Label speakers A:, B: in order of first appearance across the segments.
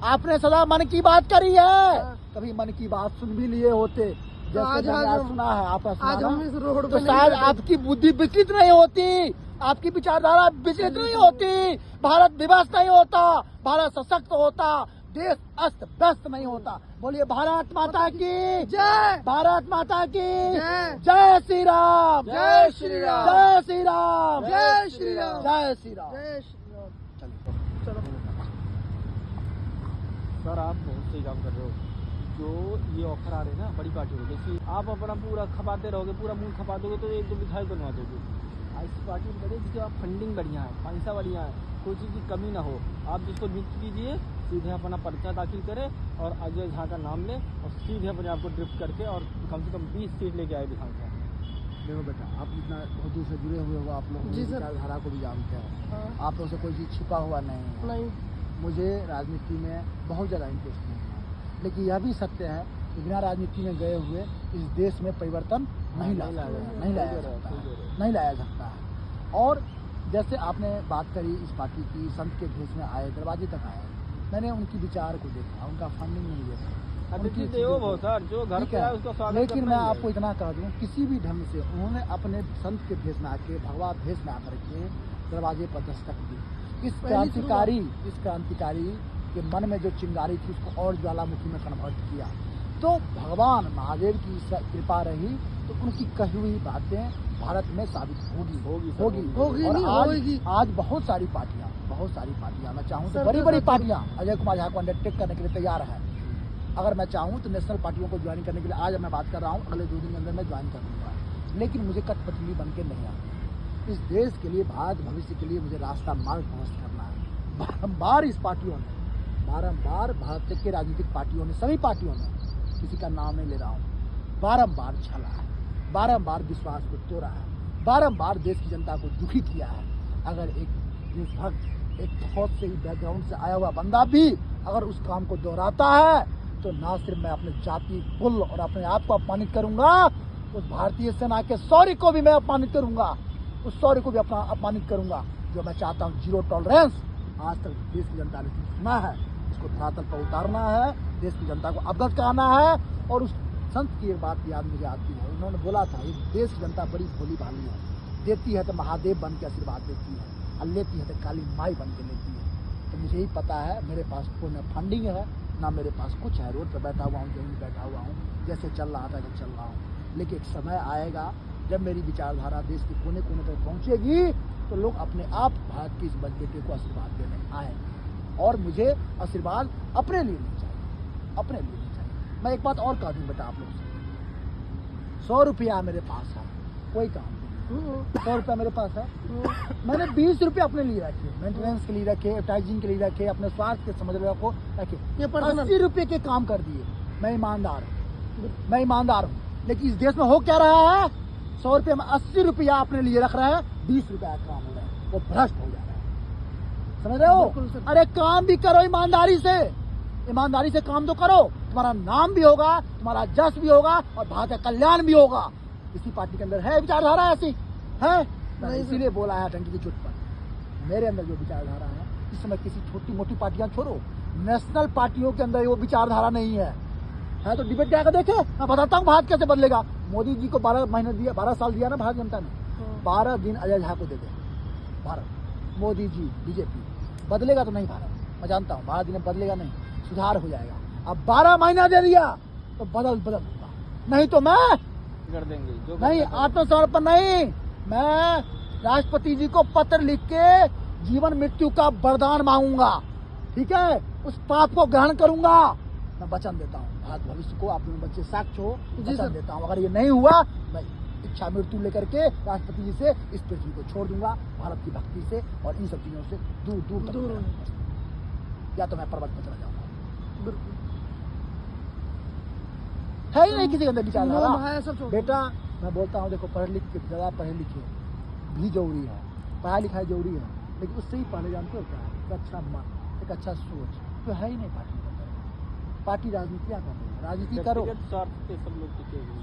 A: आपने सदा मन की बात करी है, कभी मन की बात सुन भी लिए होते, जैसे आज सुना है आपका सुना, तो शायद आपकी बुद्धि विकसित नहीं होती, आपकी विचारधारा विचलित नहीं होती, भारत विवश नहीं होता, भारत सशक्त होता, देश अस्त व्यस्त नहीं होता। बोलिए भारत माता की जय, भारत माता की जय श्री राम, जय श्री राम, जय श्री राम, जय श्री राम, जय श्री राम, जय श्री राम। चलो
B: सर, आप बहुत सही काम कर रहे हो। जो ये ऑफर आ रहे हैं ना बड़ी पार्टी हो, जैसे आप अपना पूरा खपाते रहोगे, पूरा मुंह खपा दोगे तो एक दो विधायक बनवा दोगे। ऐसी पार्टी में बढ़े जिसके आप फंडिंग बढ़िया है, पैसा बढ़िया है, कोई चीज़ की कमी ना हो। आप जिसको नियुक्त कीजिए, सीधे अपना पर्चा दाखिल करें और अजय झा का नाम लें और सीधे अपने आपको ड्रिफ्ट करके और कम से कम 20 सीट लेके आए विधानसभा।
A: देखो बेटा, आप इतना बहुत दूर से जुड़े हुए हो, आप लोग विचारधारा को भी जानते हैं, आप लोगों से कोई चीज़ छिपा हुआ नहीं। मुझे राजनीति में बहुत ज़्यादा इंटरेस्ट नहीं है, लेकिन यह भी सत्य है कि बिना राजनीति में गए हुए इस देश में परिवर्तन नहीं लाया सकता है। और जैसे आपने बात करी इस पार्टी की, संत के भेष में आए, दरवाजे तक आए, मैंने उनकी विचार को देखा, उनका फंडिंग नहीं देखा, लेकिन मैं आपको इतना कह दूं, किसी भी ढंग से उन्होंने अपने संत के भेष में आके, भगवा भेष में आकर के दरवाजे पर दस्तक दी। इस क्रांतिकारी के मन में जो चिंगारी थी उसको और ज्वालामुखी में कन्वर्ट किया। तो भगवान महादेव की कृपा रही तो उनकी कही हुई बातें भारत में साबित होगी। और आज बहुत सारी पार्टियां मैं चाहूँ तो बड़ी पार्टियां अजय कुमार झा को अंडरटेक करने के लिए तैयार है। अगर मैं चाहूँ तो नेशनल पार्टियों को ज्वाइन करने के लिए आज मैं बात कर रहा हूँ, अगले 2 दिन के अंदर मैं ज्वाइन कर दूंगा। लेकिन मुझे कठपुतली बन के नहीं आना। इस देश के लिए, भारत भविष्य के लिए मुझे रास्ता मार्ग प्रशस्त करना है। बारंबार इस पार्टियों ने, भारत के राजनीतिक पार्टियों ने, सभी पार्टियों ने, किसी का नाम नहीं ले रहा हूँ, बारंबार छला है, बारंबार विश्वास को तोड़ा है, बारंबार देश की जनता को दुखी किया है। अगर एक देशभक्त, एक बहुत से ही बैकग्राउंड से आया हुआ बंदा भी अगर उस काम को दोहराता है तो ना सिर्फ मैं अपने जाति, कुल और अपने आप को अपमानित करूंगा, उस भारतीय सेना के शौर्य को भी मैं अपमानित करूंगा, उस शौर्य को भी अपना अपमानित करूंगा। जो मैं चाहता हूँ, जीरो टॉलरेंस। आज तक देश की जनता ने सुना है, इसको धरातल पर उतारना है, देश की जनता को अवगत कराना है। और उस संत की एक बात याद मुझे आती है, उन्होंने बोला था, इस देश की जनता बड़ी भोली भाली है, देती है तो महादेव बन के आशीर्वाद देती है और लेती है तो काली माई बन के लेती है। तो मुझे ही पता है, मेरे पास कोई न फंडिंग है ना मेरे पास कुछ है, रोड पर बैठा हुआ हूँ, जहीं बैठा हुआ हूँ, जैसे चल रहा था चल रहा हूँ। लेकिन एक समय आएगा जब मेरी विचारधारा देश के कोने कोने तक पहुँचेगी तो लोग अपने आप भारत के इस बेटे को आशीर्वाद देने आएंगे। और मुझे आशीर्वाद अपने लिए नहीं चाहिए, मैं एक बात और कह दूँ बेटा आप लोग से, 100 रुपया मेरे पास है, कोई काम नहीं, 100 रुपया मेरे पास है, मैंने 20 रुपये अपने लिए रखे, मेंटेनेंस के लिए रखे, एडवर्टाइजिंग के लिए रखे, अपने स्वास्थ्य के समझ को रखे, 80 रुपये के काम कर दिए। मैं ईमानदार हूँ, लेकिन इस देश में हो क्या रहा है, 100 रुपये में 80 रुपया अपने लिए रख रहे हैं, 20 रुपया काम हो रहा है, वो भ्रष्ट हो जा रहा है। समझ रहे हो? अरे काम भी करो ईमानदारी से काम तो करो, तुम्हारा नाम भी होगा, तुम्हारा जस भी होगा और भारत का कल्याण भी होगा। इसी पार्टी के अंदर है विचारधारा ऐसी है, इसीलिए बोला है टंकी की चोट पर। मेरे अंदर जो विचारधारा है, इस समय किसी छोटी मोटी पार्टियां छोड़ो, नेशनल पार्टियों के अंदर वो विचारधारा नहीं है तो डिबेट क्या देखे, मैं बताता हूँ भारत कैसे बदलेगा। मोदी जी को 12 महीने दिया, 12 साल दिया ना भारत जनता ने, 12 दिन अजय झा को दे दे भारत। मोदी जी, बीजेपी बदलेगा तो नहीं भारत, मैं जानता हूँ 12 दिन में बदलेगा नहीं, सुधार हो जाएगा। अब 12 महीना दे दिया तो बदल होगा, नहीं तो मैं
B: कर देंगे
A: नहीं, आत्मसमर्पण नहीं, मैं राष्ट्रपति जी को पत्र लिख के जीवन मृत्यु का वरदान मांगूंगा, ठीक है, उस पाप को ग्रहण करूंगा। मैं वचन देता हूँ भारत भविष्य को, आप लोग बच्चे साक्ष्य हो, वचन देता हूँ, अगर ये नहीं हुआ मैं इच्छा मृत्यु लेकर के राष्ट्रपति जी से इस पृथ्वी को छोड़ दूंगा, भारत की भक्ति से और इन सब चीजों से दूर या तो मैं पर्वत पर चला जाऊंगा। है ही नहीं किसी के अंदर विचारधारा। बेटा मैं बोलता हूँ, देखो पढ़े लिख के ज्यादा पढ़े लिखे भी जरूरी है, पढ़ाई लिखाई जरूरी है, लेकिन उससे ही पहले जानते हो क्या है, एक अच्छा मन, एक अच्छा सोच तो है ही नहीं पार्टी के अंदर। पार्टी राजनीतियाँ कर रही है, राजनीति करो,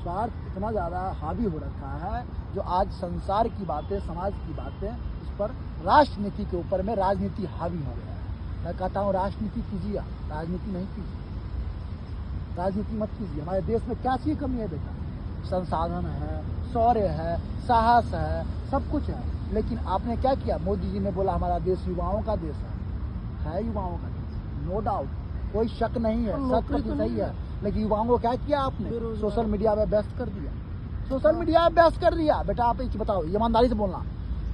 A: स्वार्थ इतना ज्यादा हावी हो रखा है जो आज संसार की बातें, समाज की बातें, इस पर राष्ट्रनीति के ऊपर में राजनीति हावी हो गया है। मैं कहता हूँ राजनीति कीजिए, राजनीति नहीं कीजिए, राजनीति मत कीजिए। हमारे देश में क्या चीज कमी है बेटा? संसाधन है, शौर्य है, साहस है, सब कुछ है, लेकिन आपने क्या किया? मोदी जी ने बोला हमारा देश युवाओं का देश है युवाओं का देश, नो डाउट, कोई शक नहीं है, सच तो सही है, लेकिन युवाओं को क्या किया आपने? सोशल मीडिया में व्यस्त कर दिया, सोशल मीडिया में व्यस्त कर दिया। बेटा आप एक बताओ, ईमानदारी से बोलना,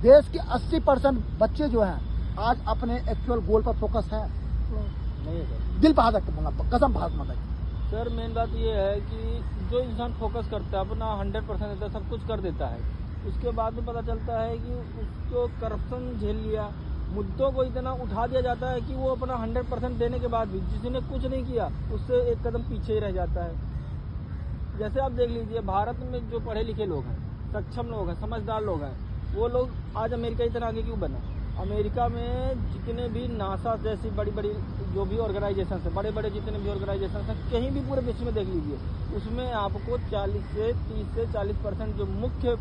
A: देश के 80% बच्चे जो हैं आज अपने एक्चुअल गोल पर फोकस है?
B: नहीं है।
A: दिल पर हाथ रख के बोलना, कसम भारत माता की।
B: सर मेन बात ये है कि जो इंसान फोकस करता है अपना 100% देता है, सब कुछ कर देता है, उसके बाद में पता चलता है कि उसको करप्शन झेल लिया, मुद्दों को इतना उठा दिया जाता है कि वो अपना 100% देने के बाद भी जिसने कुछ नहीं किया उससे एक कदम पीछे ही रह जाता है। जैसे आप देख लीजिए, भारत में जो पढ़े लिखे लोग हैं, सक्षम लोग हैं, समझदार लोग हैं, वो लोग आज अमेरिका इतना आगे क्यों बना? अमेरिका में जितने भी नासा जैसी बड़ी बड़ी जो भी ऑर्गेनाइजेशन है, बड़े बड़े जितने भी ऑर्गेनाइजेशन हैं, कहीं भी पूरे विश्व में देख लीजिए, उसमें आपको 30 से 40% जो मुख्य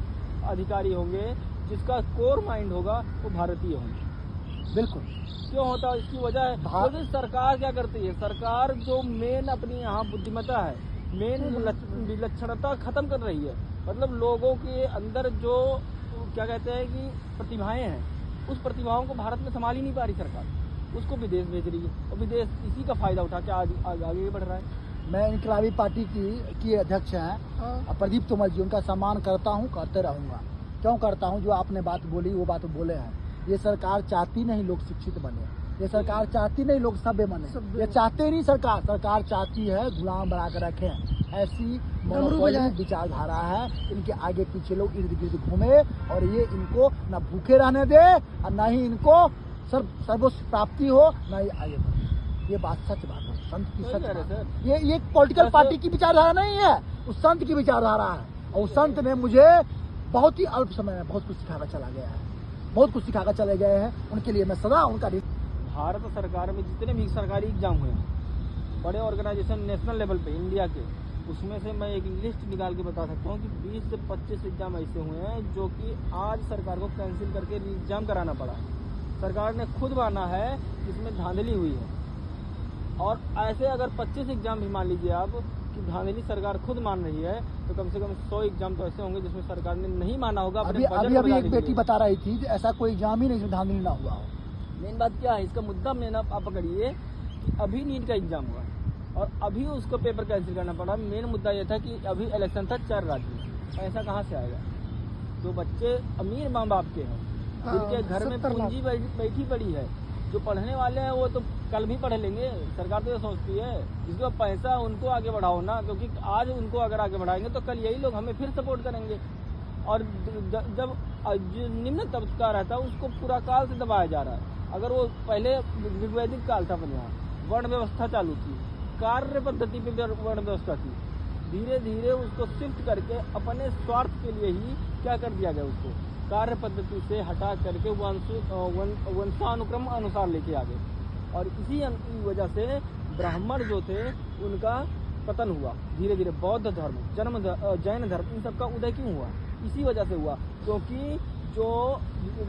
B: अधिकारी होंगे, जिसका कोर माइंड होगा, वो भारतीय होंगे।
A: बिल्कुल।
B: क्यों होता है? इसकी वजह है क्योंकि सरकार क्या करती है, सरकार जो मेन अपनी यहाँ बुद्धिमत्ता है, मेन विलक्षणता खत्म कर रही है। मतलब लोगों के अंदर जो क्या कहते हैं कि प्रतिभाएं हैं, उस प्रतिभाओं को भारत में संभाल ही नहीं पा रही सरकार, उसको विदेश भेज रही है, और विदेश इसी का फायदा उठा के आगे बढ़ रहा है।
A: मैं इनकलाबी पार्टी की अध्यक्ष हैं प्रदीप तोमर जी, उनका सम्मान करता हूं, करते रहूंगा। क्यों करता हूं? जो आपने बात बोली वो बात बोले हैं। ये सरकार चाहती नहीं लोग शिक्षित बने, ये सरकार चाहती नहीं लोग सभ्य बने, ये चाहते नहीं सरकार चाहती है गुलाम बना कर रखें। ऐसी विचारधारा है, इनके आगे पीछे लोग इर्द गिर्द घूमे और ये इनको न भूखे रहने दे और न ही इनको सर्वोच्च प्राप्ति हो, न ही आगे बढ़े। ये बात सच बात है, संत की सच बात है। ये पॉलिटिकल पार्टी की विचारधारा नहीं है, उस संत की विचारधारा है। और उस संत ने मुझे बहुत ही अल्प समय में बहुत कुछ सिखाकर चला गया है, बहुत कुछ सिखाकर चले गए हैं। उनके लिए मैं सदा उनका।
B: भारत सरकार में जितने भी सरकारी एग्जाम हुए, बड़े ऑर्गेनाइजेशन नेशनल लेवल पे इंडिया के, उसमें से मैं एक लिस्ट निकाल के बता सकता हूँ कि 20 से 25 एग्जाम ऐसे हुए हैं जो कि आज सरकार को कैंसिल करके एग्जाम कराना पड़ा। सरकार ने खुद माना है कि इसमें धांधली हुई है। और ऐसे अगर 25 एग्जाम भी मान लीजिए आप कि धांधली सरकार खुद मान रही है, तो कम से कम 100 एग्जाम तो ऐसे होंगे जिसमें सरकार ने नहीं माना होगा।
A: अभी एक बेटी बता रही थी ऐसा कोई एग्जाम ही नहीं जो धांधली ना हुआ हो।
B: मेन बात क्या है, इसका मुद्दा मेन आप पकड़िए कि अभी नीट का एग्जाम हुआ और अभी उसको पेपर कैंसिल करना पड़ा। मेन मुद्दा यह था कि अभी इलेक्शन था 4 राज्य में, पैसा कहाँ से आएगा? जो बच्चे अमीर माँ बाप के हैं, जिनके घर में पूंजी बैठी पड़ी है, जो पढ़ने वाले हैं वो तो कल भी पढ़ लेंगे। सरकार तो ये सोचती है जिसके पास पैसा उनको आगे बढ़ाओ ना, क्योंकि आज उनको अगर आगे बढ़ाएंगे तो कल यही लोग हमें फिर सपोर्ट करेंगे। और जब निम्न तबका रहता है उसको पूरा काल से दबाया जा रहा है। अगर वो पहले ऋग्वैदिक काल था अपने यहाँ, वर्ण व्यवस्था चालू थी, कार्य पद्धति पे वर्ण व्यवस्था थी, धीरे धीरे उसको शिफ्ट करके अपने स्वार्थ के लिए ही क्या कर दिया गया, उसको कार्य पद्धति से हटा करके वंशानुक्रम अनुसार लेके आ गए। और इसी वजह से ब्राह्मण जो थे उनका पतन हुआ धीरे धीरे। बौद्ध धर्म, जैन धर्म, इन सबका उदय क्यों हुआ? इसी वजह से हुआ, क्योंकि जो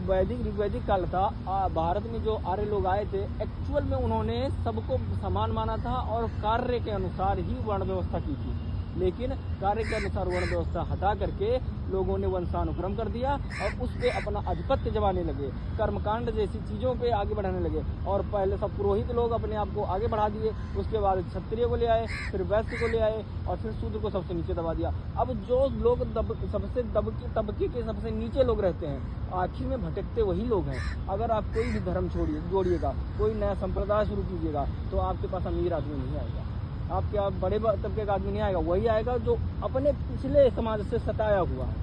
B: वैदिक ऋग्वैदिक काल था, भारत में जो आर्य लोग आए थे, एक्चुअल में उन्होंने सबको समान माना था और कार्य के अनुसार ही वर्ण व्यवस्था की थी। लेकिन कार्य के अनुसार वर्ण व्यवस्था हटा करके लोगों ने वंशानुक्रम कर दिया और उस पे अपना आधिपत्य जमाने लगे, कर्मकांड जैसी चीज़ों पे आगे बढ़ाने लगे। और पहले सब पुरोहित लोग अपने आप को आगे बढ़ा दिए, उसके बाद क्षत्रिय को ले आए, फिर वैश्य को ले आए और फिर शूद्र को सबसे नीचे दबा दिया। अब जो लोग सबसे तबके के सबसे नीचे लोग रहते हैं, आखिर में भटकते वही लोग हैं। अगर आप कोई भी धर्म जोड़िएगा, कोई नया संप्रदाय शुरू कीजिएगा, तो आपके पास अमीर आदमी नहीं आएगा, आपके आप बड़े तबके का आदमी नहीं आएगा। वही आएगा जो अपने पिछले समाज से सताया हुआ है,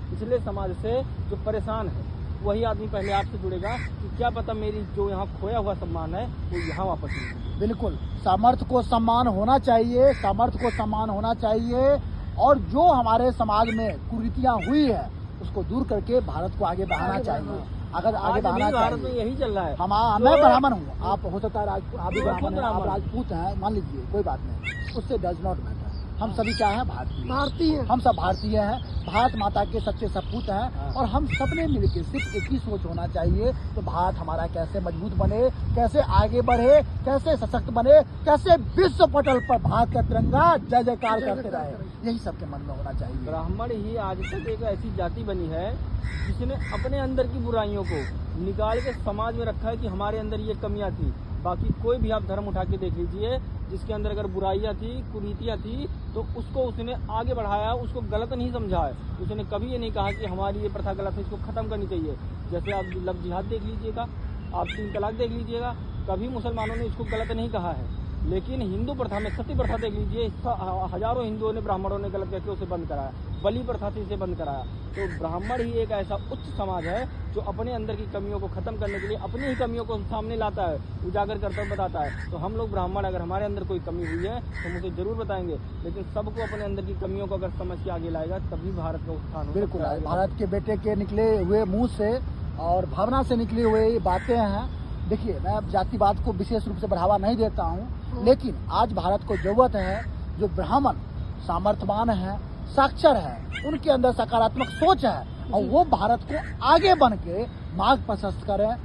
B: पिछले समाज से जो परेशान है, वही आदमी पहले आपसे जुड़ेगा कि क्या पता मेरी जो यहाँ खोया हुआ सम्मान है वो यहाँ वापस मिले।
A: बिल्कुल, सामर्थ्य को सम्मान होना चाहिए, सामर्थ्य को सम्मान होना चाहिए। और जो हमारे समाज में कुरीतियाँ हुई है उसको दूर करके भारत को आगे बढ़ाना चाहिए। अगर आगे बढ़ाना
B: भारत में यही चल रहा है।
A: मैं ब्राह्मण हूँ, आप हो सकता है आप भी ब्राह्मण हैं, आप राजपूत हैं, मान लीजिए, कोई बात नहीं, उससे डज नॉट मैटर। हम सभी क्या हैं? भारतीय।
C: भारतीय हैं।
A: हम सब भारतीय हैं, भारत माता के सच्चे सपूत हैं और हम सबने मिलकर सिर्फ एक ही सोच होना चाहिए तो भारत हमारा कैसे मजबूत बने, कैसे आगे बढ़े, कैसे सशक्त बने, कैसे विश्व पटल पर भारत का तिरंगा जय जयकार करते रहे, यही सबके मन में होना चाहिए।
B: ब्राह्मण ही आज तक एक ऐसी जाति बनी है जिसने अपने अंदर की बुराइयों को निकाल के समाज में रखा है कि हमारे अंदर ये कमियां थी। बाकी कोई भी आप धर्म उठा के देख लीजिए, जिसके अंदर अगर बुराइयां थी, कुरीतियां थी, तो उसको उसने आगे बढ़ाया, उसको गलत नहीं समझा है। उसने कभी ये नहीं कहा कि हमारी ये प्रथा गलत है, इसको खत्म करनी चाहिए। जैसे आप लव जिहाद देख लीजिएगा, आप 3 तलाक देख लीजिएगा, कभी मुसलमानों ने इसको गलत नहीं कहा है। लेकिन हिंदू प्रथा में सती प्रथा देख लीजिए, हजारों हिंदुओं ने, ब्राह्मणों ने गलत करके उसे बंद कराया। बलि प्रथा से इसे बंद कराया। तो ब्राह्मण ही एक ऐसा उच्च समाज है जो अपने अंदर की कमियों को खत्म करने के लिए अपनी ही कमियों को सामने लाता है, उजागर करता है, बताता है। तो हम लोग ब्राह्मण, अगर हमारे अंदर कोई कमी हुई है तो हम उसे जरूर बताएंगे, लेकिन सबको अपने अंदर की कमियों को अगर समझ के आगे लाएगा तभी भारत का उत्थान होगा।
A: बिल्कुल, भारत के बेटे के निकले हुए मुंह से और भावना से निकली हुई बातें हैं। देखिए, मैं जातिवाद को विशेष रूप से बढ़ावा नहीं देता हूँ, लेकिन आज भारत को जरूरत है जो ब्राह्मण सामर्थ्यवान है, साक्षर है, उनके अंदर सकारात्मक सोच है और वो भारत को आगे बन के मार्ग प्रशस्त करें।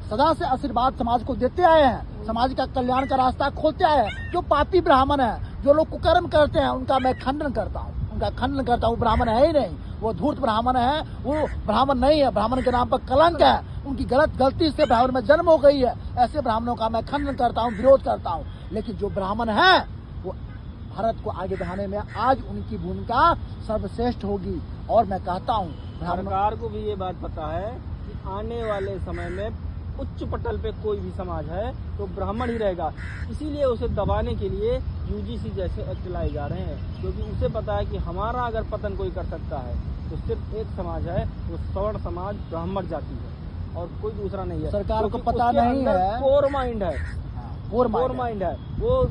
A: सदा से आशीर्वाद समाज को देते आए हैं, समाज का कल्याण का रास्ता खोलते आए हैं। जो पापी ब्राह्मण है, जो लोग कुकर्म करते हैं, उनका मैं खंडन करता हूँ, उनका खंडन करता हूँ। ब्राह्मण है ही नहीं, वो धूर्त ब्राह्मण है, वो ब्राह्मण नहीं है, ब्राह्मण के नाम पर कलंक है, उनकी गलती से ब्राह्मण में जन्म हो गई है। ऐसे ब्राह्मणों का मैं खंडन करता हूँ, विरोध करता हूँ। लेकिन जो ब्राह्मण है वो भारत को आगे बढ़ाने में आज उनकी भूमिका सर्वश्रेष्ठ होगी। और मैं कहता हूँ
B: सरकार को भी ये बात पता है कि आने वाले समय में उच्च पटल पे कोई भी समाज है तो ब्राह्मण ही रहेगा। इसीलिए उसे दबाने के लिए यूजीसी जैसे एक्ट लाए जा रहे हैं, क्योंकि उसे पता है कि हमारा अगर पतन कोई कर सकता है तो सिर्फ एक समाज है, वो सवर्ण समाज, ब्राह्मण जाति है और कोई दूसरा नहीं है।
A: सरकार को पता नहीं है,
B: कोर माइंड है,
A: कोर
B: माइंड है, वो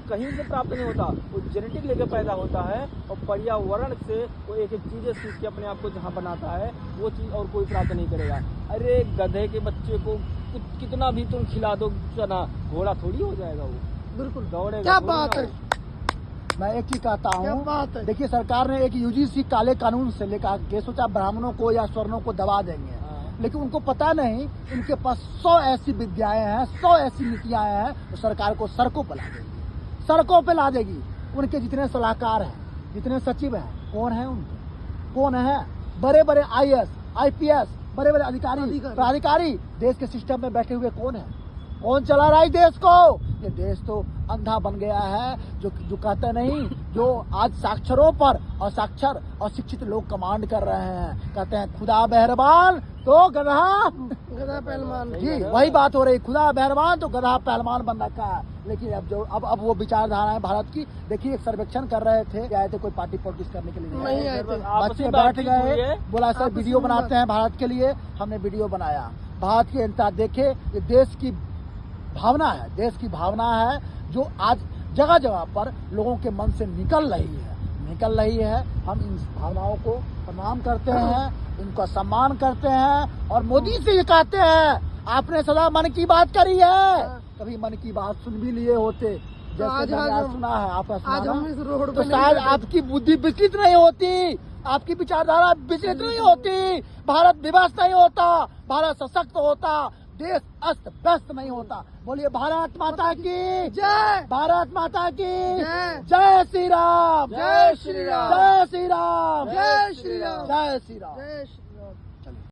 B: कहीं से प्राप्त नहीं होता, वो जेनेटिक लेकर पैदा होता है और पर्यावरण से वो एक एक चीजें सीख के अपने आप को जहाँ बनाता है वो चीज और कोई प्राप्त नहीं करेगा। अरे गधे के बच्चे को कितना भी तुम खिला दो चना, घोड़ा थोड़ी हो जाएगा, वो
C: बिल्कुल
B: दौड़ेगा।
C: क्या बात है,
A: मैं एक ही कहता
C: क्या
A: हूँ,
C: बात है।
A: देखिए सरकार ने एक यूजीसी काले कानून से लेकर के सोचा ब्राह्मणों को या स्वर्णों को दबा देंगे, लेकिन उनको पता नहीं उनके पास 100 ऐसी विद्याएं हैं, 100 ऐसी नीतियां हैं तो सरकार को सड़कों पर ला देगी, सड़कों पे ला देगी। उनके जितने सलाहकार हैं, जितने सचिव हैं, कौन है उनके, कौन है? बड़े बड़े IAS, IPS, बड़े बड़े अधिकारी देश के सिस्टम में बैठे हुए कौन है? कौन चला रहा है देश को? ये देश तो अंधा बन गया है। जो कहते नहीं, जो आज साक्षरों पर और साक्षर और शिक्षित लोग कमांड कर रहे हैं, कहते हैं खुदा मेहरबान तो गधा
C: पहलवान।
A: जी वही बात हो रही, खुदा मेहरबान तो गधा पहलवान बन रखा है। लेकिन अब वो विचारधारा है भारत की। देखिए, एक सर्वेक्षण कर रहे थे, आए थे कोई पार्टी पॉलिटिक्स करने के लिए
C: नहीं आए थे,
A: बच्चे बैठ गए, बोला सर वीडियो बनाते हैं भारत के लिए। हमने वीडियो बनाया, भारत की जनता देखे, ये देश की भावना है, देश की भावना है जो आज जगह जगह पर लोगों के मन से निकल रही है। हम इन भावनाओं को प्रणाम करते हैं, इनका सम्मान करते हैं और मोदी से ये कहते हैं आपने सदा मन की बात करी है, कभी मन की बात सुन भी लिए होते, जैसे आज सुना है आपका सुना, तो शायद आपकी बुद्धि विचलित नहीं होती, आपकी विचारधारा विचलित नहीं होती, भारत विवश नहीं होता, भारत सशक्त होता, देश अस्त व्यस्त नहीं होता। बोलिए भारत माता की
C: जय,
A: भारत माता की
C: जय,
A: जय श्री राम,
C: जय श्री राम,
A: जय श्री राम,
C: जय श्री राम,
A: जय श्री राम।
C: जय श्री